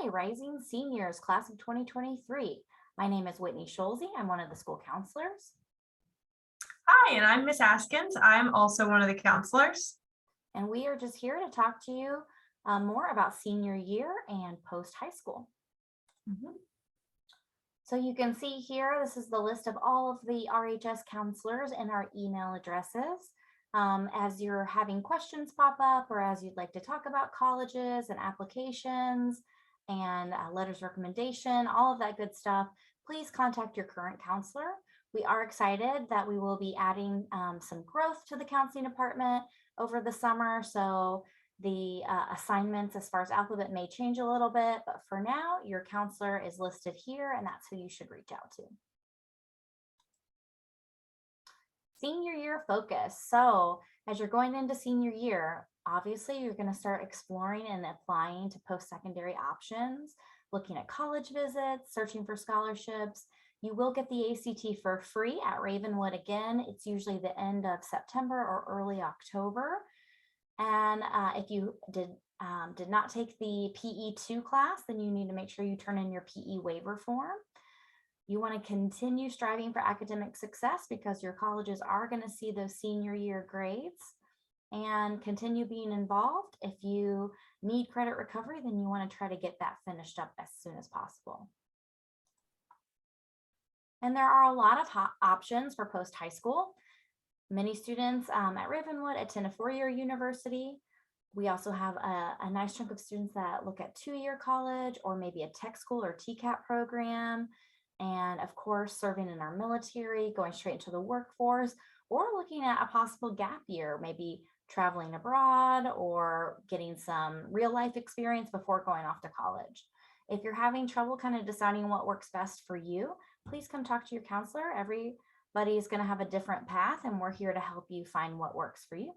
Hi, Rising Seniors, class of 2023. My name is Whitney Scholze. I'm one of the school counselors, Hi, and I'm Miss Askins. I'm also one of the counselors. and we are just here to talk to you more about senior year and post high school. So you can see here, this is the list of all of the RHS counselors and our email addresses. As you're having questions pop up or as you'd like to talk about colleges and applications and letters of recommendation, all of that good stuff, please contact your current counselor. We are excited that we will be adding some growth to the counseling department over the summer. So the assignments as far as alphabet may change a little bit, but for now, your counselor is listed here and that's who you should reach out to. Senior year focus. So as you're going into senior year, obviously you're going to start exploring and applying to post-secondary options, looking at college visits, searching for scholarships. You will get the ACT for free at Ravenwood again. It's usually the end of September or early October. And if you did not take the PE2 class, then you need to make sure you turn in your PE waiver form. You want to continue striving for academic success because your colleges are going to see those senior year grades, and continue being involved. If you need credit recovery, then you want to try to get that finished up as soon as possible. And there are a lot of options for post high school. Many students at Ravenwood attend a 4-year university. We also have a nice chunk of students that look at 2-year college or maybe a tech school or TCAP program. And of course, serving in our military, going straight into the workforce, or looking at a possible gap year, maybe traveling abroad or getting some real life experience before going off to college. If you're having trouble kind of deciding what works best for you, please come talk to your counselor. Everybody is going to have a different path, and we're here to help you find what works for you.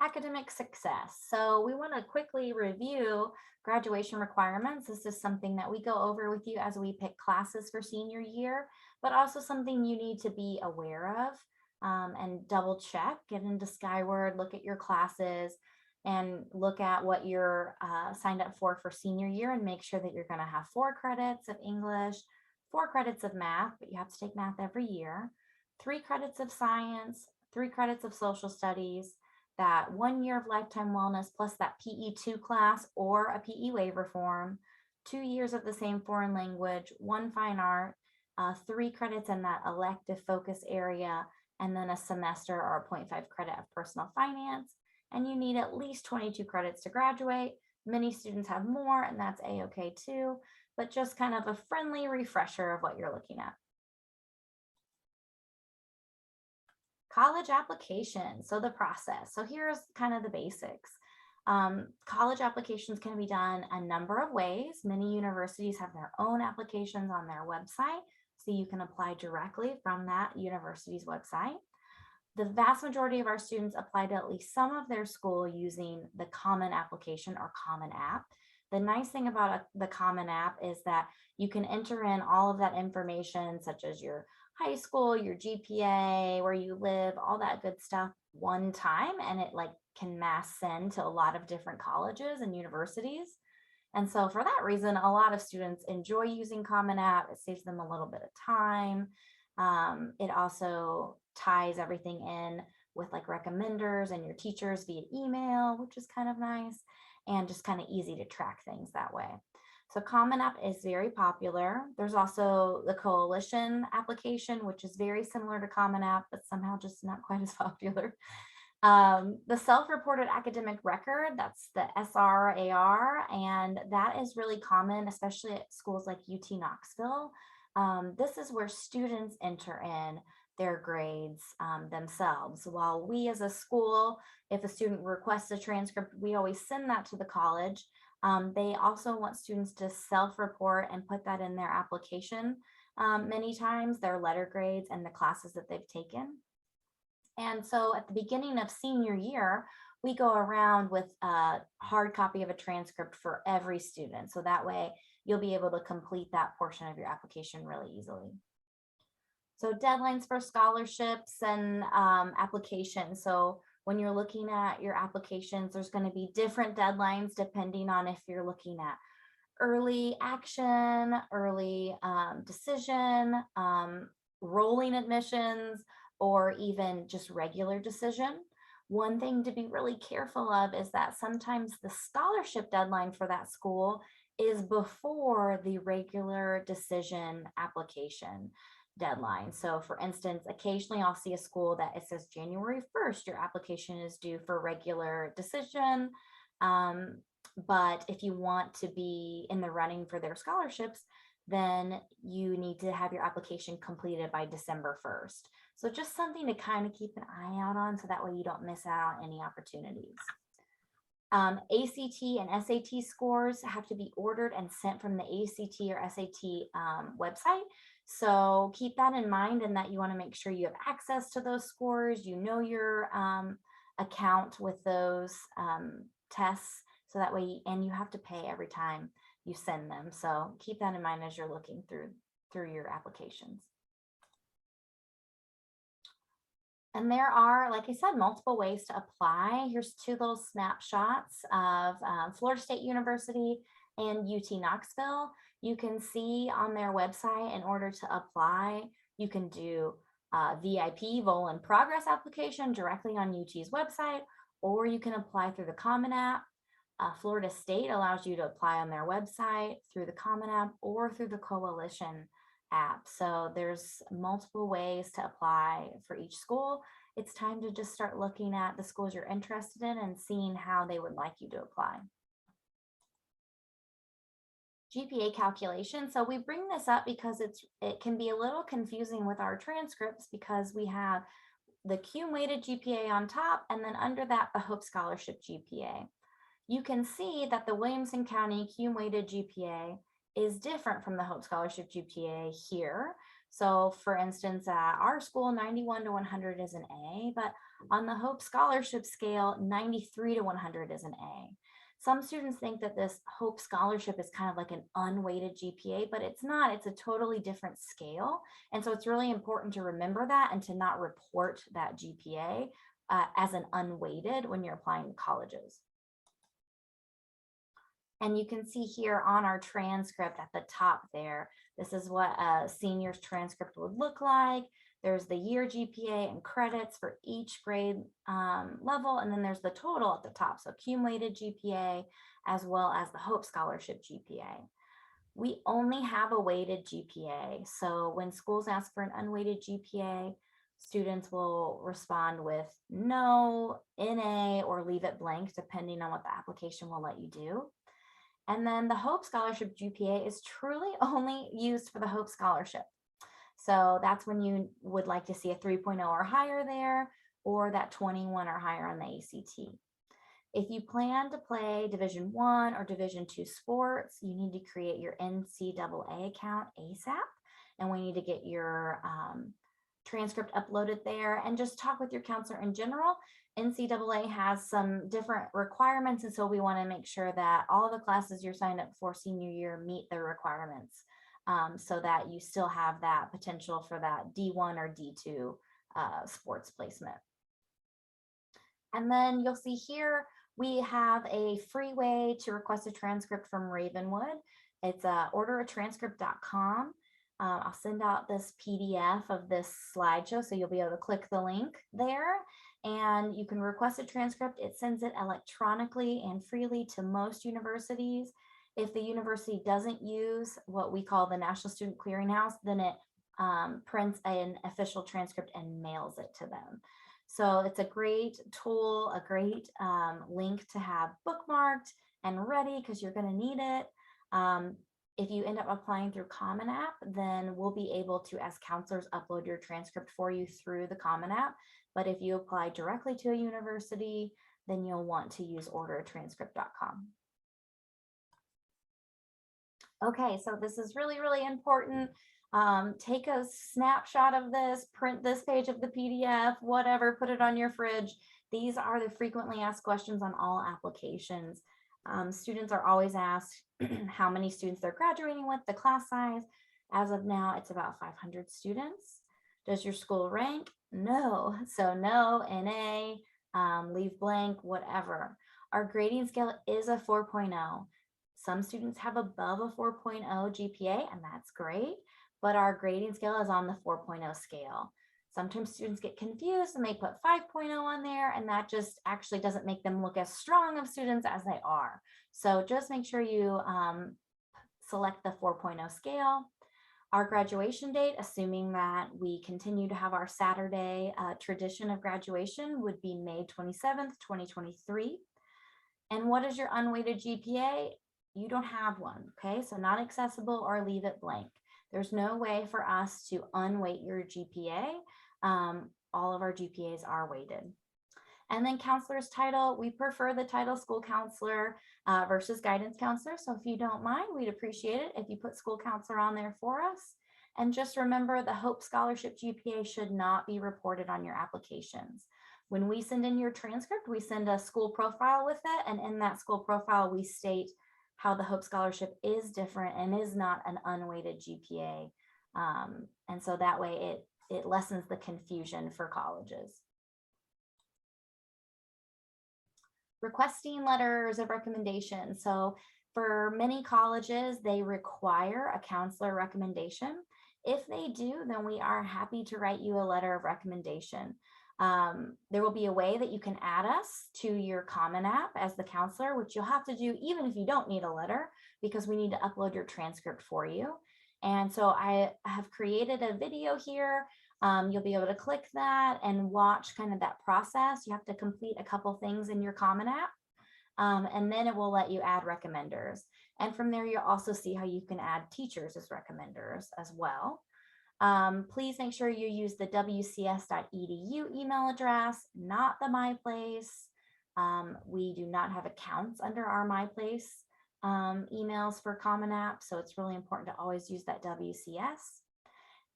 Academic success. So we want to quickly review graduation requirements. This is something that we go over with you as we pick classes for senior year, but also something you need to be aware of and double check. Get into Skyward, look at your classes, and look at what you're signed up for senior year, and make sure that you're going to have 4 credits of English, 4 credits of math, but you have to take math every year, 3 credits of science, 3 credits of social studies, that 1 year of lifetime wellness plus that PE2 class or a PE waiver form, 2 years of the same foreign language, 1 fine art, 3 credits in that elective focus area, and then a semester or a 0.5 credit of personal finance. And you need at least 22 credits to graduate. Many students have more, and that's a-okay too, but just kind of a friendly refresher of what you're looking at. College application, so the process. So here's kind of the basics. College applications can be done a number of ways. Many universities have their own applications on their website, so you can apply directly from that university's website. The vast majority of our students apply to at least some of their school using the Common Application or Common App. The nice thing about the Common App is that you can enter in all of that information, such as your high school, your GPA, where you live, all that good stuff one time, and it can mass send to a lot of different colleges and universities. And so for that reason, a lot of students enjoy using Common App. It saves them a little bit of time. It also ties everything in with recommenders and your teachers via email, which is kind of nice, and just kind of easy to track things that way. So Common App is very popular. There's also the Coalition application, which is very similar to Common App, but somehow just not quite as popular. The self-reported academic record, that's the SRAR, and that is really common, especially at schools like UT Knoxville. This is where students enter in their grades themselves. While we as a school, if a student requests a transcript, we always send that to the college. They also want students to self-report and put that in their application many times, their letter grades and the classes that they've taken. And so at the beginning of senior year, we go around with a hard copy of a transcript for every student. So that way you'll be able to complete that portion of your application really easily. So deadlines for scholarships and applications. So when you're looking at your applications, there's going to be different deadlines depending on if you're looking at early action, early decision, rolling admissions, or even just regular decision. One thing to be really careful of is that sometimes the scholarship deadline for that school is before the regular decision application deadline. So for instance, occasionally I'll see a school that it says January 1st, your application is due for regular decision. But if you want to be in the running for their scholarships, then you need to have your application completed by December 1st. So just something to kind of keep an eye out on so that way you don't miss out on any opportunities. ACT and SAT scores have to be ordered and sent from the ACT or SAT website. So keep that in mind, and that you want to make sure you have access to those scores, you know your account with those tests, so that way, and you have to pay every time you send them. So keep that in mind as you're looking through your applications. And there are, like I said, multiple ways to apply. Here's two little snapshots of Florida State University and UT Knoxville. You can see on their website, in order to apply, you can do VIP Vol in Progress application directly on UT's website, or you can apply through the Common App. Florida State allows you to apply on their website through the Common App or through the Coalition app. So there's multiple ways to apply for each school. It's time to just start looking at the schools you're interested in and seeing how they would like you to apply. GPA calculation. So we bring this up because it can be a little confusing with our transcripts, because we have the cum weighted GPA on top, and then under that, the Hope Scholarship GPA. You can see that the Williamson County cum weighted GPA is different from the Hope Scholarship GPA here. So for instance, at our school, 91 to 100 is an A, but on the Hope Scholarship scale, 93 to 100 is an A. Some students think that this Hope Scholarship is kind of like an unweighted GPA, but it's not. It's a totally different scale. And so it's really important to remember that and to not report that GPA as an unweighted when you're applying to colleges. And you can see here on our transcript at the top there, this is what a senior's transcript would look like. There's the year GPA and credits for each grade level, and then there's the total at the top. So cum-weighted GPA as well as the Hope Scholarship GPA. We only have a weighted GPA. So when schools ask for an unweighted GPA, students will respond with no, NA, or leave it blank, depending on what the application will let you do. And then the Hope Scholarship GPA is truly only used for the Hope Scholarship. So that's when you would like to see a 3.0 or higher there, or that 21 or higher on the ACT. If you plan to play Division I or Division II sports, you need to create your NCAA account ASAP. And we need to get your transcript uploaded there, and just talk with your counselor in general. NCAA has some different requirements, and so we want to make sure that all the classes you're signed up for senior year meet the requirements, so that you still have that potential for that D1 or D2 sports placement. And then you'll see here we have a free way to request a transcript from Ravenwood. It's orderatranscript.com. I'll send out this PDF of this slideshow, so you'll be able to click the link there and you can request a transcript. It sends it electronically and freely to most universities. If the university doesn't use what we call the National Student Clearinghouse, then it prints an official transcript and mails it to them. So it's a great tool, a great link to have bookmarked and ready, because you're going to need it. If you end up applying through Common App, then we'll be able to, as counselors, upload your transcript for you through the Common App. But if you apply directly to a university, then you'll want to use orderatranscript.com. Okay, so this is really, really important. Take a snapshot of this, print this page of the PDF, whatever, put it on your fridge. These are the frequently asked questions on all applications. Students are always asked how many students they're graduating with, the class size. As of now, it's about 500 students. Does your school rank? No. So no, NA, leave blank, whatever. Our grading scale is a 4.0. Some students have above a 4.0 GPA, and that's great, but our grading scale is on the 4.0 scale. Sometimes students get confused and they put 5.0 on there, and that just actually doesn't make them look as strong of students as they are. So just make sure you select the 4.0 scale. Our graduation date, assuming that we continue to have our Saturday tradition of graduation, would be May 27th, 2023. And what is your unweighted GPA? You don't have one, okay? So not accessible or leave it blank. There's no way for us to unweight your GPA. All of our GPAs are weighted. And then counselor's title, we prefer the title school counselor versus guidance counselor. So if you don't mind, we'd appreciate it if you put school counselor on there for us. And just remember, the Hope Scholarship GPA should not be reported on your applications. When we send in your transcript, we send a school profile with it. And in that school profile, we state how the Hope Scholarship is different and is not an unweighted GPA. And so that way it lessens the confusion for colleges. Requesting letters of recommendation. So for many colleges, they require a counselor recommendation. If they do, then we are happy to write you a letter of recommendation. There will be a way that you can add us to your Common App as the counselor, which you'll have to do even if you don't need a letter, because we need to upload your transcript for you. And so I have created a video here. You'll be able to click that and watch kind of that process. You have to complete a couple things in your Common App, and then it will let you add recommenders. And from there, you'll also see how you can add teachers as recommenders as well. Please make sure you use the wcs.edu email address, not the MyPlace. We do not have accounts under our MyPlace emails for Common App, so it's really important to always use that WCS.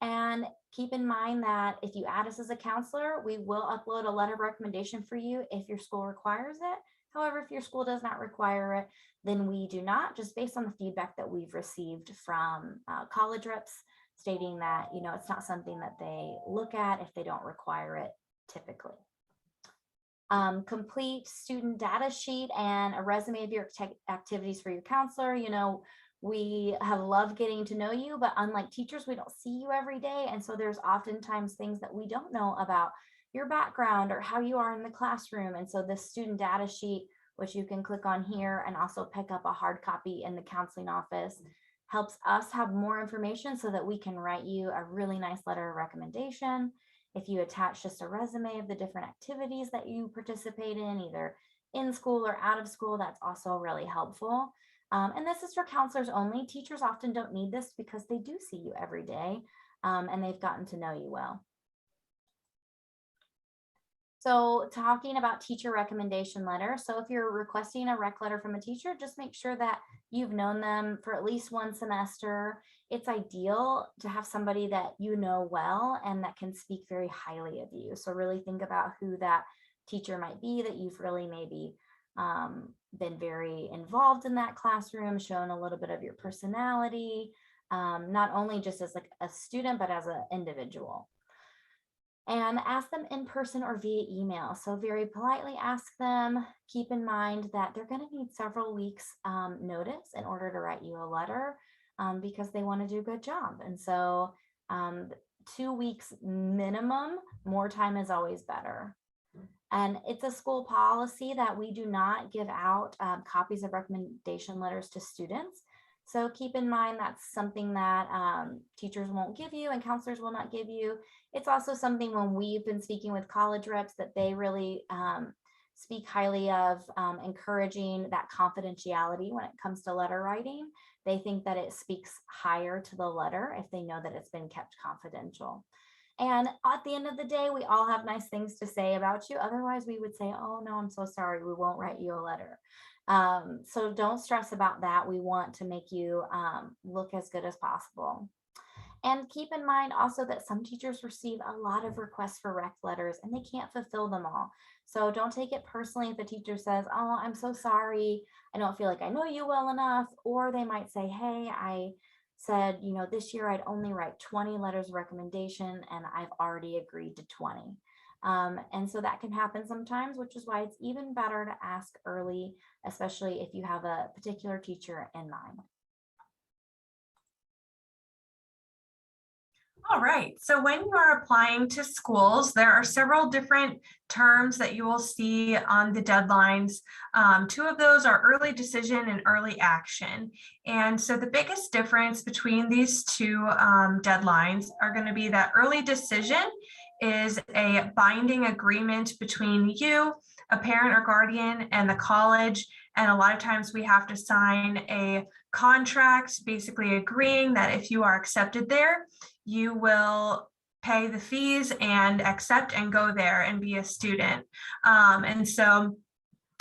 And keep in mind that if you add us as a counselor, we will upload a letter of recommendation for you if your school requires it. However, if your school does not require it, then we do not, just based on the feedback that we've received from college reps stating that, you know, it's not something that they look at if they don't require it typically. Complete student data sheet and a resume of your activities for your counselor. You know, we have loved getting to know you, but unlike teachers, we don't see you every day. And so there's oftentimes things that we don't know about your background or how you are in the classroom. And so this student data sheet, which you can click on here and also pick up a hard copy in the counseling office, helps us have more information so that we can write you a really nice letter of recommendation. If you attach just a resume of the different activities that you participate in, either in school or out of school, that's also really helpful. And this is for counselors only. Teachers often don't need this because they do see you every day and they've gotten to know you well. So talking about teacher recommendation letter. So if you're requesting a rec letter from a teacher, just make sure that you've known them for at least one semester. It's ideal to have somebody that you know well and that can speak very highly of you. So really think about who that teacher might be that you've really maybe been very involved in that classroom, shown a little bit of your personality, not only just as like a student, but as an individual. And ask them in person or via email. So very politely ask them. Keep in mind that they're going to need several weeks notice in order to write you a letter because they want to do a good job. And so 2 weeks minimum, more time is always better. And it's a school policy that we do not give out copies of recommendation letters to students. So keep in mind that's something that teachers won't give you and counselors will not give you. It's also something when we've been speaking with college reps that they really speak highly of, encouraging that confidentiality when it comes to letter writing. They think that it speaks higher to the letter if they know that it's been kept confidential. And at the end of the day, we all have nice things to say about you. Otherwise, we would say, oh, no, I'm so sorry. We won't write you a letter. So don't stress about that. We want to make you look as good as possible. And keep in mind also that some teachers receive a lot of requests for rec letters and they can't fulfill them all. So don't take it personally if the teacher says, oh, I'm so sorry. I don't feel like I know you well enough. Or they might say, hey, I said, you know, this year I'd only write 20 letters of recommendation and I've already agreed to 20. And so that can happen sometimes, which is why it's even better to ask early, especially if you have a particular teacher in mind. All right, so when you are applying to schools, there are several different terms that you will see on the deadlines. Two of those are early decision and early action. And so the biggest difference between these two deadlines are going to be that early decision is a binding agreement between you, a parent or guardian, and the college. And a lot of times we have to sign a contract basically agreeing that if you are accepted there, you will pay the fees and accept and go there and be a student. And so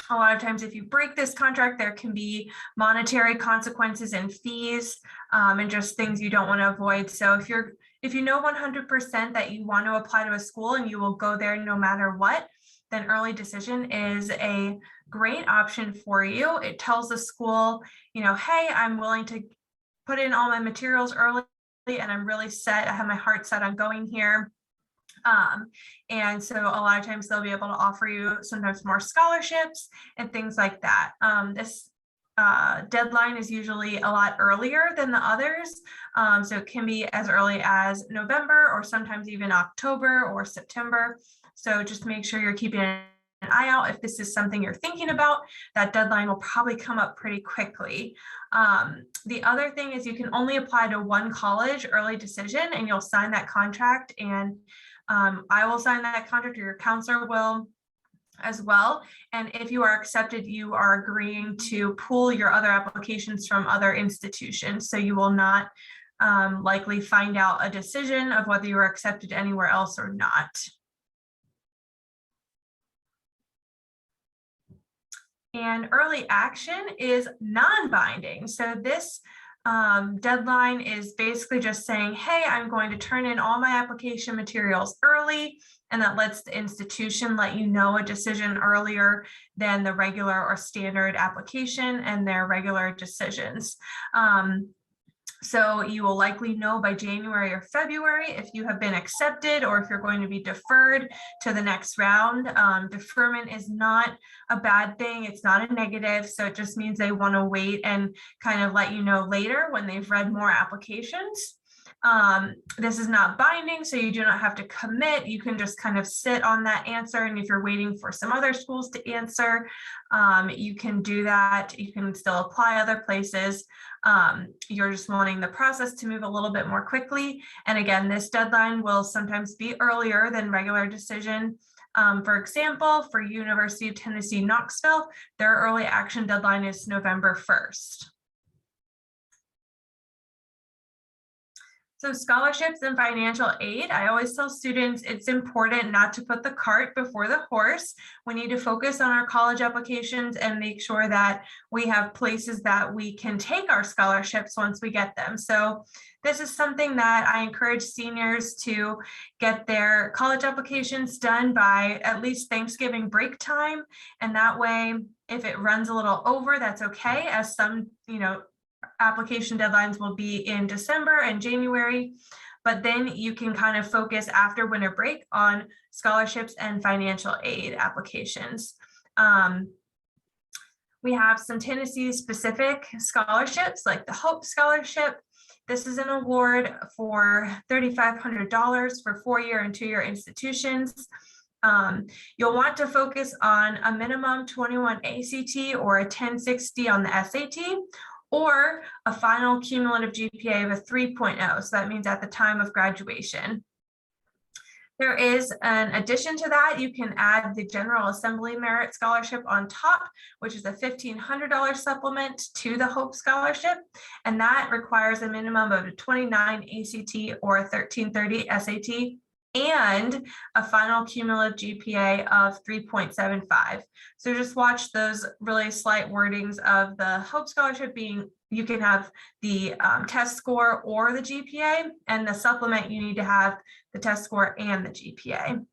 a lot of times if you break this contract, there can be monetary consequences and fees and just things you don't want to avoid. So if you know 100% that you want to apply to a school and you will go there no matter what, then early decision is a great option for you. It tells the school, hey, I'm willing to put in all my materials early and I'm really set. I have my heart set on going here. And so a lot of times they'll be able to offer you sometimes more scholarships and things like that. This deadline is usually a lot earlier than the others. So it can be as early as November or sometimes even October or September. So just make sure you're keeping an eye out. If this is something you're thinking about, that deadline will probably come up pretty quickly. The other thing is you can only apply to one college early decision and you'll sign that contract, and I will sign that contract or your counselor will as well. And if you are accepted, you are agreeing to pull your other applications from other institutions. So you will not likely find out a decision of whether you are accepted anywhere else or not. And early action is non-binding. So this deadline is basically just saying, hey, I'm going to turn in all my application materials early, and that lets the institution let you know a decision earlier than the regular or standard application and their regular decisions. So you will likely know by January or February if you have been accepted or if you're going to be deferred to the next round. Deferment is not a bad thing. It's not a negative. So it just means they want to wait and kind of let you know later when they've read more applications. This is not binding, so you do not have to commit. You can just kind of sit on that answer. And if you're waiting for some other schools to answer, you can do that. You can still apply other places. You're just wanting the process to move a little bit more quickly. And again, this deadline will sometimes be earlier than regular decision. For example, for University of Tennessee, Knoxville, their early action deadline is November 1st. So scholarships and financial aid, I always tell students it's important not to put the cart before the horse. We need to focus on our college applications and make sure that we have places that we can take our scholarships once we get them. So this is something that I encourage seniors to get their college applications done by at least Thanksgiving break time. And that way, if it runs a little over, that's okay, as some, application deadlines will be in December and January, but then you can kind of focus after winter break on scholarships and financial aid applications. We have some Tennessee specific scholarships like the Hope Scholarship. This is an award for $3,500 for 4-year and 2-year institutions. You'll want to focus on a minimum 21 ACT or a 1060 on the SAT, or a final cumulative GPA of a 3.0. So that means at the time of graduation. There is an addition to that, you can add the General Assembly Merit Scholarship on top, which is a $1,500 supplement to the Hope Scholarship. And that requires a minimum of a 29 ACT or a 1330 SAT and a final cumulative GPA of 3.75. So just watch those really slight wordings of the Hope Scholarship being, you can have the test score or the GPA, and the supplement you need to have the test score and the GPA.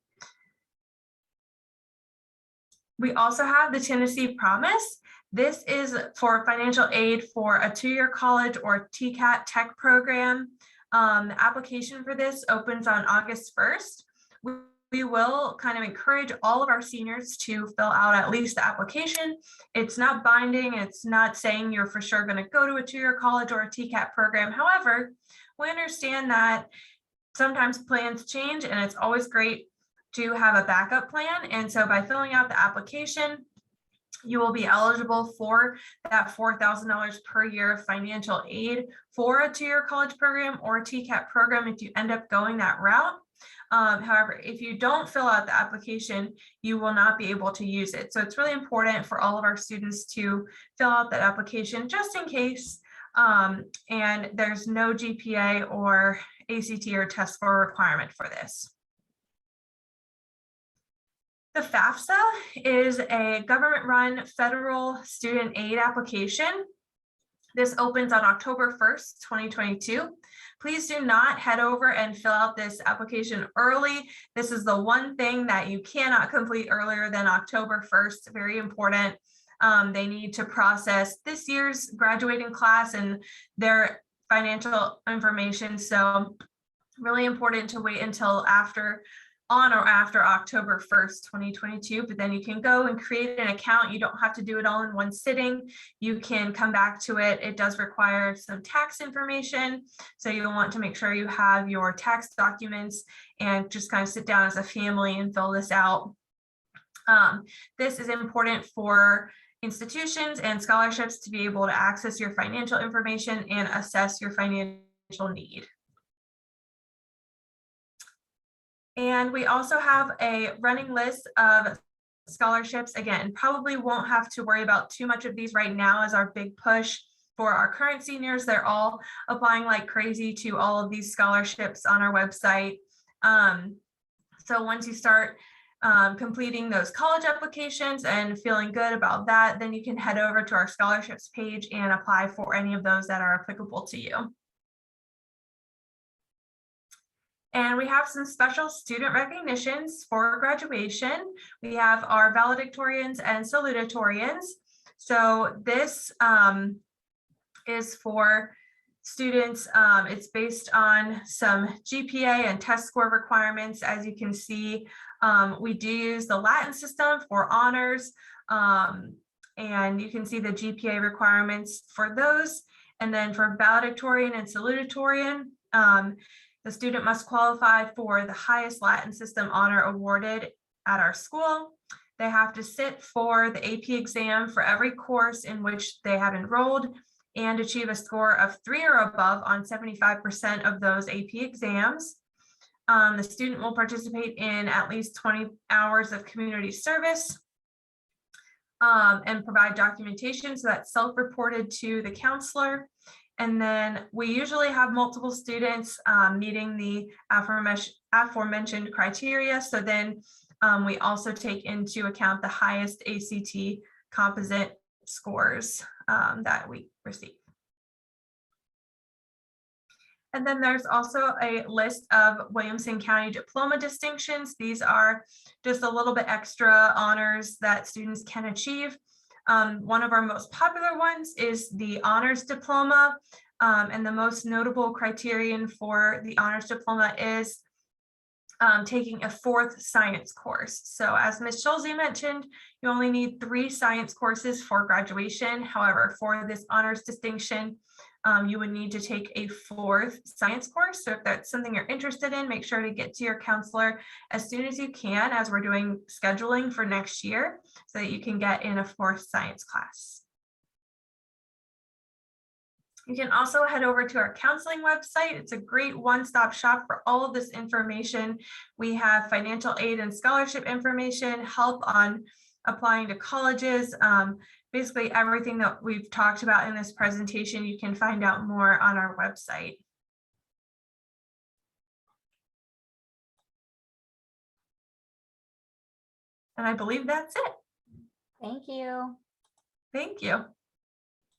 We also have the Tennessee Promise. This is for financial aid for a 2-year college or TCAT tech program. The application for this opens on August 1st. We we will kind of encourage all of our seniors to fill out at least the application. It's not binding. It's not saying you're for sure going to go to a two-year college or a TCAP program. However, we understand that sometimes plans change, and it's always great to have a backup plan. And so by filling out the application, you will be eligible for that $4,000 per year of financial aid for a two-year college program or a TCAP program if you end up going that route. However, if you don't fill out the application, you will not be able to use it. So it's really important for all of our students to fill out that application just in case. And there's no GPA or ACT or test score requirement for this. The FAFSA is a government-run federal student aid application. This opens on October 1st, 2022. Please do not head over and fill out this application early. This is the one thing that you cannot complete earlier than October 1st. Very important. They need to process this year's graduating class and their financial information. So really important to wait until on or after October 1st, 2022, but then you can go and create an account. You don't have to do it all in one sitting. You can come back to it. It does require some tax information. So you'll want to make sure you have your tax documents and just kind of sit down as a family and fill this out. This is important for institutions and scholarships to be able to access your financial information and assess your financial need. And we also have a running list of scholarships. Again, probably won't have to worry about too much of these right now as our big push for our current seniors. They're all applying like crazy to all of these scholarships on our website. So once you start completing those college applications and feeling good about that, then you can head over to our scholarships page and apply for any of those that are applicable to you. And we have some special student recognitions for graduation. We have our valedictorians and salutatorians. So this is for students. It's based on some GPA and test score requirements. As you can see, we do use the Latin system for honors. And you can see the GPA requirements for those. And then for valedictorian and salutatorian, the student must qualify for the highest Latin system honor awarded at our school. They have to sit for the AP exam for every course in which they have enrolled and achieve a score of 3 or above on 75% of those AP exams. The student will participate in at least 20 hours of community service and provide documentation, so that's self-reported to the counselor. And then we usually have multiple students meeting the aforementioned criteria. So then we also take into account the highest ACT composite scores that we receive. And then there's also a list of Williamson County diploma distinctions. These are just a little bit extra honors that students can achieve. One of our most popular ones is the honors diploma, and the most notable criterion for the honors diploma is taking a 4th science course. So as Ms. Schulze mentioned, you only need 3 science courses for graduation. However, for this honors distinction, you would need to take a 4th science course. So if that's something you're interested in, make sure to get to your counselor as soon as you can, as we're doing scheduling for next year, so that you can get in a 4th science class. You can also head over to our counseling website. It's a great one-stop shop for all of this information. We have financial aid and scholarship information, help on applying to colleges, basically everything that we've talked about in this presentation. You can find out more on our website. And I believe that's it. Thank you. Thank you.